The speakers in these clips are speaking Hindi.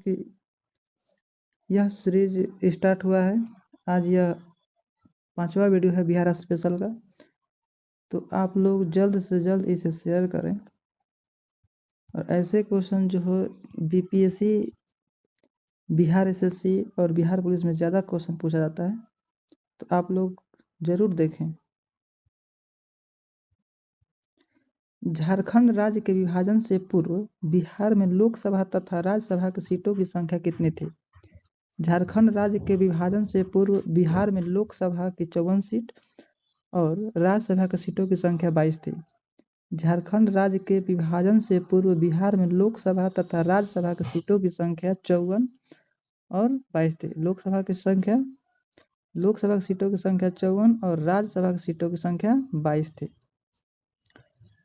कि यह सीरीज स्टार्ट हुआ है। आज यह 5वां वीडियो है बिहार स्पेशल का। तो आप लोग जल्द से जल्द इसे शेयर करें और ऐसे क्वेश्चन जो हो बीपीएससी, बिहार एसएससी और बिहार पुलिस में ज़्यादा क्वेश्चन पूछा जाता है, तो आप लोग ज़रूर देखें। झारखंड राज्य के विभाजन से पूर्व बिहार में लोकसभा तथा राज्यसभा की सीटों की संख्या कितनी थी? झारखंड राज्य के विभाजन से पूर्व बिहार में लोकसभा की 54 सीट और राज्यसभा की सीटों की संख्या 22 थी। झारखंड राज्य के विभाजन से पूर्व बिहार में लोकसभा तथा राज्यसभा की सीटों की संख्या 54 और 22 थी। लोकसभा की सीटों की संख्या 54 और राज्यसभा की सीटों की संख्या 22 थी।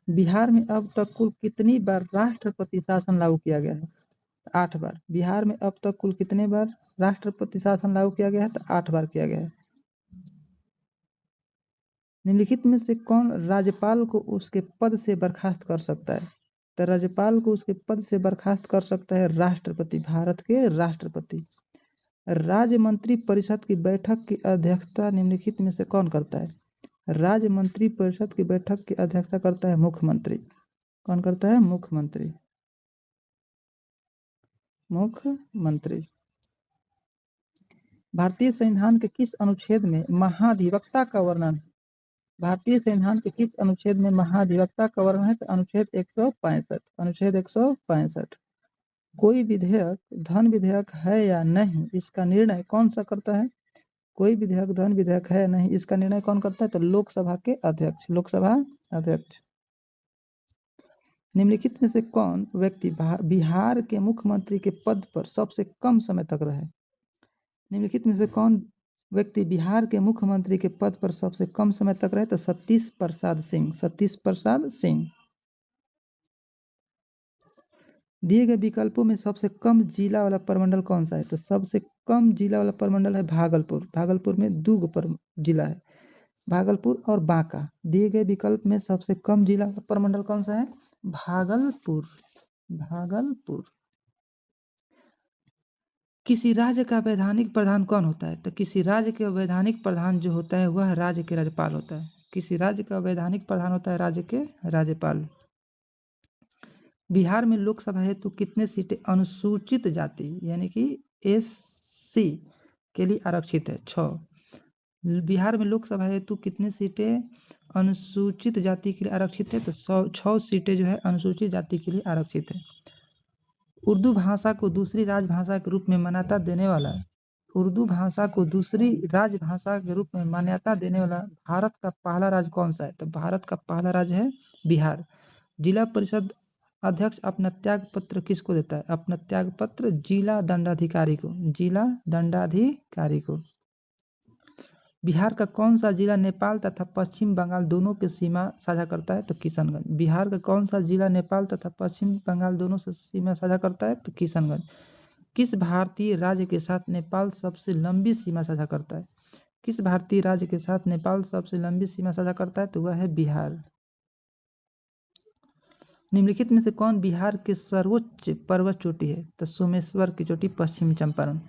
बिहार में अब तक कुल कितनी बार राष्ट्रपति शासन लागू किया गया है? 8 बार। बिहार में अब तक कुल कितने बार राष्ट्रपति शासन लागू किया गया है? तो 8 बार किया गया है। निम्नलिखित में से कौन राज्यपाल को उसके पद से बर्खास्त कर सकता है? तो राज्यपाल को उसके पद से बर्खास्त कर सकता है राष्ट्रपति, भारत के राष्ट्रपति। राज्य मंत्री परिषद की बैठक की अध्यक्षता निम्नलिखित में से कौन करता है? राज्य मंत्री परिषद की बैठक की अध्यक्षता करता है मुख्यमंत्री। कौन करता है? मुख्यमंत्री। मुख्यमंत्री। भारतीय संविधान के किस अनुच्छेद में महाधिवक्ता का वर्णन? भारतीय संविधान के किस अनुच्छेद में महाधिवक्ता का वर्णन है? तो अनुच्छेद 165। अनुच्छेद 165। कोई विधेयक धन विधेयक है या नहीं, इसका निर्णय कौन सा करता है? कोई विधेयक धन विधेयक है या नहीं, इसका निर्णय कौन करता है? तो लोकसभा के अध्यक्ष। लोकसभा अध्यक्ष। निम्नलिखित में से कौन व्यक्ति बिहार के मुख्यमंत्री के पद पर सबसे कम समय तक रहे? निम्नलिखित में से कौन व्यक्ति बिहार के मुख्यमंत्री के पद पर सबसे कम समय तक रहे? तो सतीश प्रसाद सिंह। सतीश प्रसाद सिंह। दिए गए विकल्पों में सबसे कम जिला वाला प्रमंडल कौन सा है? तो सबसे कम जिला वाला प्रमंडल है भागलपुर। भागलपुर में 2 जिला है, भागलपुर और बांका। दिए गए विकल्प में सबसे कम जिला वाला प्रमंडल कौन सा है? भागलपुर। भागलपुर। किसी राज्य का वैधानिक प्रधान कौन होता है? तो किसी राज्य के वैधानिक प्रधान जो होता है वह राज्य के राज्यपाल होता है। किसी राज्य का वैधानिक प्रधान होता है राज्य के राज्यपाल। बिहार में लोकसभा हेतु कितने सीटें अनुसूचित जाति यानी कि एससी के लिए आरक्षित है? 6। बिहार में लोकसभा हेतु कितनी सीटें अनुसूचित जाति के लिए आरक्षित है? तो 6 सीटें जो है अनुसूचित जाति के लिए आरक्षित है। उर्दू भाषा को दूसरी राजभाषा के रूप में मान्यता देने वाला उर्दू भाषा को दूसरी राजभाषा के रूप में मान्यता देने वाला भारत का पहला राज्य कौन सा है? तो भारत का पहला राज्य है बिहार। जिला परिषद अध्यक्ष अपना त्याग पत्र किसको देता है? अपना त्याग पत्र जिला दंडाधिकारी को। जिला दंडाधिकारी को। बिहार का कौन सा जिला नेपाल तथा पश्चिम बंगाल दोनों की सीमा साझा करता है? तो किशनगंज। बिहार का कौन सा जिला नेपाल तथा पश्चिम बंगाल दोनों से सीमा साझा करता है? तो किशनगंज। किस भारतीय राज्य के साथ नेपाल सबसे लंबी सीमा साझा करता है? किस भारतीय राज्य के साथ नेपाल सबसे लंबी सीमा साझा करता है? तो वह है बिहार। निम्नलिखित में से कौन बिहार के सर्वोच्च पर्वत चोटी है? तो सोमेश्वर की चोटी, पश्चिम चंपारण।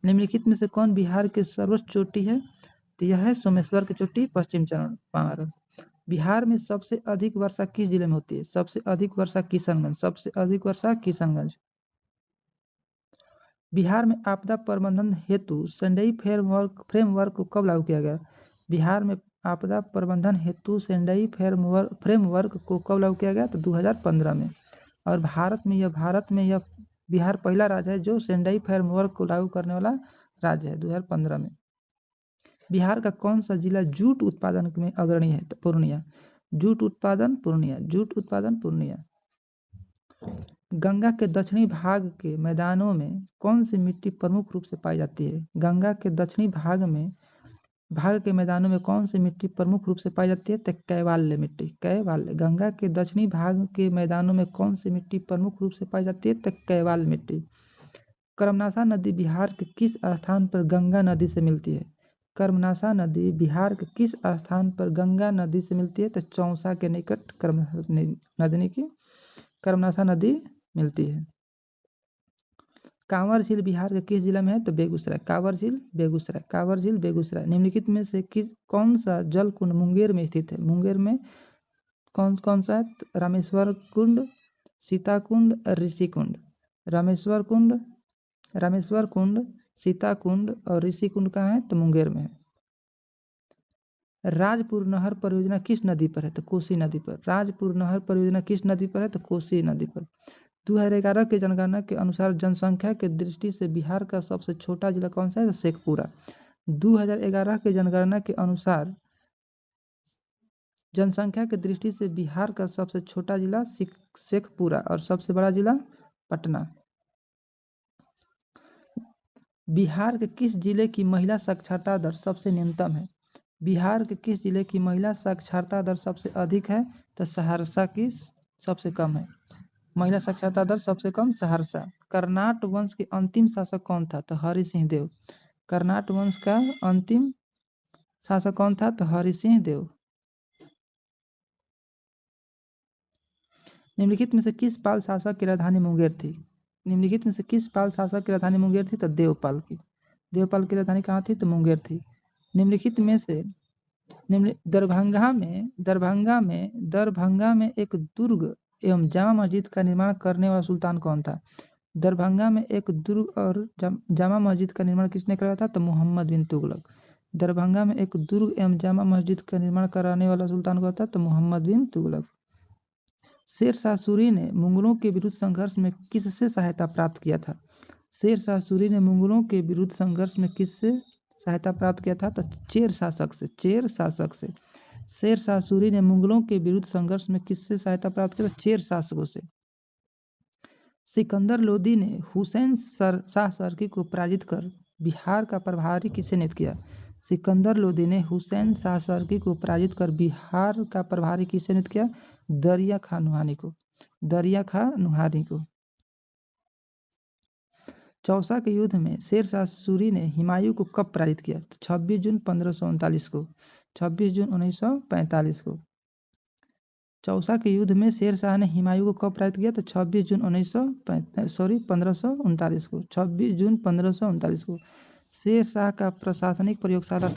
निम्नलिखित में से कौन बिहार के सर्वोच्च चोटी है? तो यह है सोमेश्वर की चोटी, पश्चिम चंपारण। बिहार में सबसे अधिक वर्षा किस जिले में होती है? सबसे अधिक वर्षा किशनगंज। सबसे अधिक वर्षा किशनगंज। बिहार में आपदा प्रबंधन हेतु सेंडई फ्रेमवर्क को कब लागू किया गया? बिहार में आपदा प्रबंधन हेतु सेंडई फ्रेमवर्क को कब लागू किया गया? तो 2015 में। और भारत में यह बिहार पहला राज्य है जो सेंडई फ्रेमवर्क को लागू करने वाला राज्य है, 2015 में। बिहार का कौन सा जिला जूट उत्पादन में अग्रणी है? तो पूर्णिया। जूट उत्पादन पूर्णिया। जूट उत्पादन पूर्णिया। गंगा के दक्षिणी भाग के मैदानों में कौन सी मिट्टी प्रमुख रूप से पाई जाती है? गंगा के दक्षिणी भाग के मैदानों में कौन सी मिट्टी प्रमुख रूप से पाई जाती है? तो कैवाल्य मिट्टी। कैवाल्य। गंगा के दक्षिणी भाग के मैदानों में कौन सी मिट्टी प्रमुख रूप से पाई जाती है? तो कैवाल्य मिट्टी। कर्मनाशा नदी बिहार के किस स्थान पर गंगा नदी से मिलती है? कर्मनाशा नदी बिहार के किस स्थान पर गंगा नदी से मिलती है? तो चौसा के निकट कर्मनाशा नदी मिलती है। कांवर झील बिहार के किस जिला में है? तो बेगूसराय। कांवर झील बेगूसराय, कांवर झील बेगूसराय। निम्नलिखित में से कौन सा जल कुंड मुंगेर में स्थित है? मुंगेर में कौन सा है? रामेश्वर कुंड, सीता कुंड, ऋषि कुंड। रामेश्वर कुंड, सीता कुंड और ऋषि कुंड कहाँ है? तो मुंगेर में है। राजपुर नहर परियोजना किस नदी पर है? तो कोसी नदी पर। राजपुर नहर परियोजना किस नदी पर है? तो कोसी नदी पर। 2011 की जनगणना के अनुसार जनसंख्या के दृष्टि से बिहार का सबसे छोटा जिला कौन सा है? तो शेखपुरा। 2011 की जनगणना के अनुसार जनसंख्या की दृष्टि से बिहार का सबसे छोटा जिला शेखपुरा और सबसे बड़ा जिला पटना। बिहार के किस जिले की महिला साक्षरता दर सबसे न्यूनतम है? बिहार के किस जिले की महिला साक्षरता दर सबसे अधिक है? तो सहरसा की सबसे कम है। महिला साक्षरता दर सबसे कम सहरसा। कर्नाट वंश के अंतिम शासक कौन था? तो हरि सिंह देव। कर्नाट वंश का अंतिम शासक कौन था? तो हरि सिंह देव। निम्नलिखित में से किस पाल शासक की राजधानी मुंगेर थी? निम्नलिखित में से किस पाल शासक की राजधानी मुंगेर थी? तो देवपाल की। देवपाल की राजधानी कहाँ थी? तो मुंगेर थी। निम्नलिखित में से दरभंगा में एक दुर्ग एवं जामा मस्जिद का निर्माण करने वाला सुल्तान कौन था? दरभंगा में एक दुर्ग और जामा मस्जिद का निर्माण किसने कराया था? तो मोहम्मद बिन तुगलक। दरभंगा में एक दुर्ग एवं जामा मस्जिद का निर्माण कराने वाला सुल्तान कौन था? तो मोहम्मद बिन तुगलक। शेर शाह सूरी ने मुगलों के विरुद्ध संघर्ष में किससे सहायता प्राप्त किया था? शेर शाह सूरी ने मुगलों के विरुद्ध संघर्ष में किससे सहायता प्राप्त किया था? तो चेर शासक से। शेर शाह सूरी ने मुगलों के विरुद्ध संघर्ष में किससे सहायता प्राप्त किया? चेर शासकों से। सिकंदर लोदी ने हुसैन शाह सरकी को पराजित कर बिहार का प्रभारी किसे नियुक्त किया? सिकंदर लोदी ने हुसैन शाह सरकी को पराजित कर बिहार का प्रभारी किसे नियुक्त किया? दरिया खां नुहानी को। चौसा के युद्ध में शेर शाह सूरी ने हुमायूं को कब पराजित किया? तो 26 जून 1539 को। 26 जून 1945 को। चौसा के युद्ध में शेर शाह ने हुमायूं को कब पराजित किया? तो 26 जून 1539 को। 26 जून 1539 को। शेर शाह का प्रशासनिक प्रयोगशाला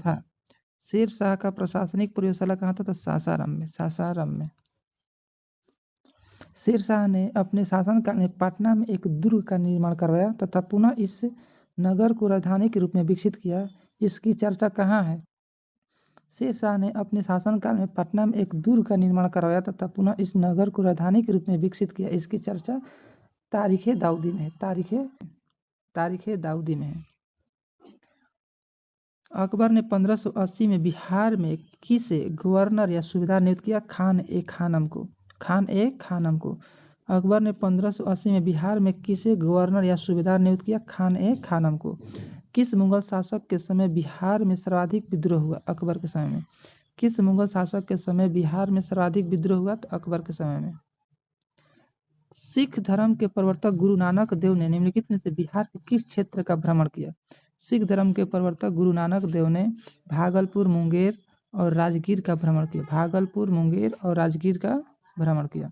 कहाँ था? तो सासाराम में। शेर शाह ने अपने शासनकाल में पटना में एक दुर्ग का निर्माण करवाया तथा पुनः इस नगर को राजधानी के रूप में विकसित किया। इसकी चर्चा कहाँ है? शेर शाह ने अपने शासनकाल में पटना में एक दुर्ग का निर्माण करवाया तथा पुनः इस नगर को राजधानी के रूप में विकसित किया। इसकी चर्चा तारीख़ दाऊदी में है। अकबर ने 1580 में बिहार में किसे गवर्नर या सूबेदार नियुक्त किया? खान ए खानम को। अकबर ने 1580 में बिहार में किसे गवर्नर या सूबेदार नियुक्त किया? खान ए खानम को। किस मुगल शासक के समय बिहार में सर्वाधिक विद्रोह हुआ? अकबर के समय में। किस मुगल शासक के समय बिहार में सर्वाधिक विद्रोह हुआ? तो अकबर के समय में। सिख धर्म के प्रवर्तक गुरु नानक देव ने निम्नलिखित में से बिहार के किस क्षेत्र का भ्रमण किया? सिख धर्म के प्रवर्तक गुरु नानक देव ने भागलपुर, मुंगेर और राजगीर का भ्रमण किया।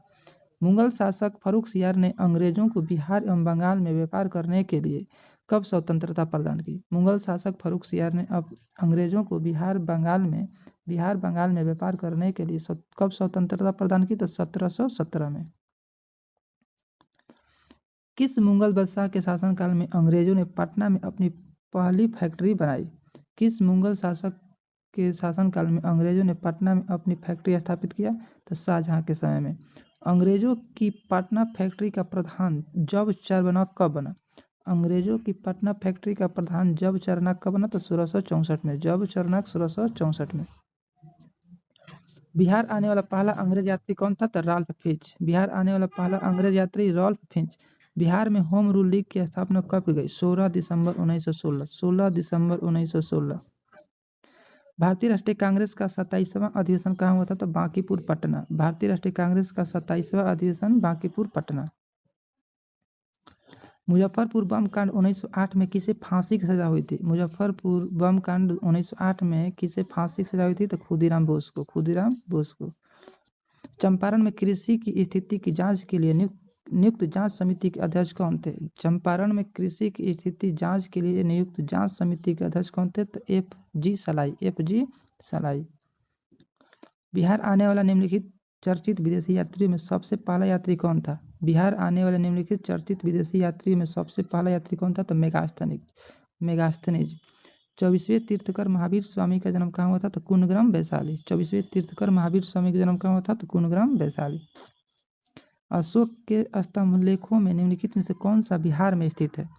मुगल शासक फर्रुखसियार ने अंग्रेजों को बिहार एवं बंगाल में व्यापार करने के लिए कब स्वतंत्रता प्रदान की? मुगल शासक फर्रुखसियार ने अंग्रेजों को बिहार बंगाल में व्यापार करने के लिए कब स्वतंत्रता प्रदान की? तो 1717 में। किस मुगल बादशाह के शासनकाल में अंग्रेजों ने पटना में अपनी पहली फैक्ट्री बनाई? किस मुगल शासक के शासनकाल में अंग्रेजों ने पटना में अपनी फैक्ट्री स्थापित किया? तो शाहजहां के समय में। अंग्रेजों की पटना फैक्ट्री का प्रधान जब चारनाक कब बना? अंग्रेजों की पटना फैक्ट्री का प्रधान जब चारनाक कब बना? तो 1664 में। जब चारनाक 1664 में। बिहार आने वाला पहला अंग्रेज यात्री कौन था? तो राल्फ फिंच। बिहार आने वाला पहला अंग्रेज यात्री राल्फ फिंच। बिहार में होम रूल लीग की स्थापना कब की गई? 16 दिसंबर 1916। भारतीय राष्ट्रीय कांग्रेस का 27वां अधिवेशन कहाँ हुआ था? तो बांकीपुर, पटना। भारतीय राष्ट्रीय कांग्रेस का 27वां अधिवेशन बांकीपुर, पटना। मुजफ्फरपुर बम कांड 1908 में किसे फांसी की सजा हुई थी? मुजफ्फरपुर बम कांड 1908 में किसे फांसी की सजा हुई थी? तो खुदीराम बोस को। चंपारण में कृषि की स्थिति की जांच के लिए नियुक्त नियुक्त जांच समिति के अध्यक्ष कौन थे? चंपारण में कृषि की स्थिति जांच के लिए नियुक्त जांच समिति के अध्यक्ष कौन थे? तो FG सलाई। बिहार आने वाला निम्नलिखित चर्चित विदेशी यात्रियों में सबसे पहला यात्री कौन था? बिहार आने वाले निम्नलिखित चर्चित विदेशी यात्रियों में सबसे पहला यात्री कौन था? तो मेगास्थनीज। 24वें तीर्थकर महावीर स्वामी का जन्म कहाँ हुआ था? तो कुंडग्राम वैशाली। 24वें तीर्थकर महावीर स्वामी का जन्म कहाँ हुआ था? तो कुंडग्राम वैशाली। अशोक के स्तंभ लेखों में निम्नलिखित में से कौन सा बिहार में स्थित है?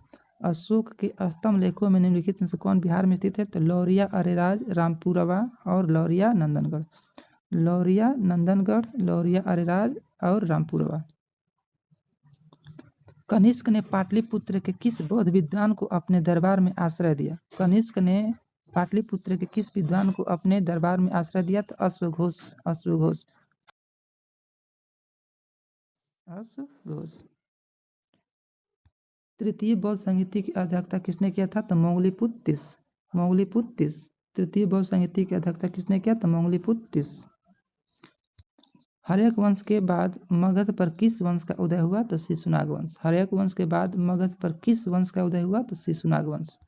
अशोक के स्तंभ लेखों में निम्नलिखित में से कौन बिहार में स्थित है? तो लौरिया अरेराज, रामपुरवा और लौरिया नंदनगढ़। लौरिया अरेराज और रामपुरवा। कनिष्क ने पाटलिपुत्र के किस बौद्ध विद्वान को अपने दरबार में आश्रय दिया? कनिष्क ने पाटलिपुत्र के किस विद्वान को अपने दरबार में आश्रय दिया? तो अश्वघोष। तृतीय बौद्ध संहिता की अध्यक्षता किसने किया था? तो मौग्लीपुत्र तीस। तृतीय बौद्ध संहिता की अध्यक्षता किसने किया? तो मौग्लीपुत्र तीस। हर्यक वंश के बाद मगध पर किस वंश का उदय हुआ? तो शिशुनाग वंश। हर्यक वंश के बाद मगध पर किस वंश का उदय हुआ? तो शिशुनाग वंश।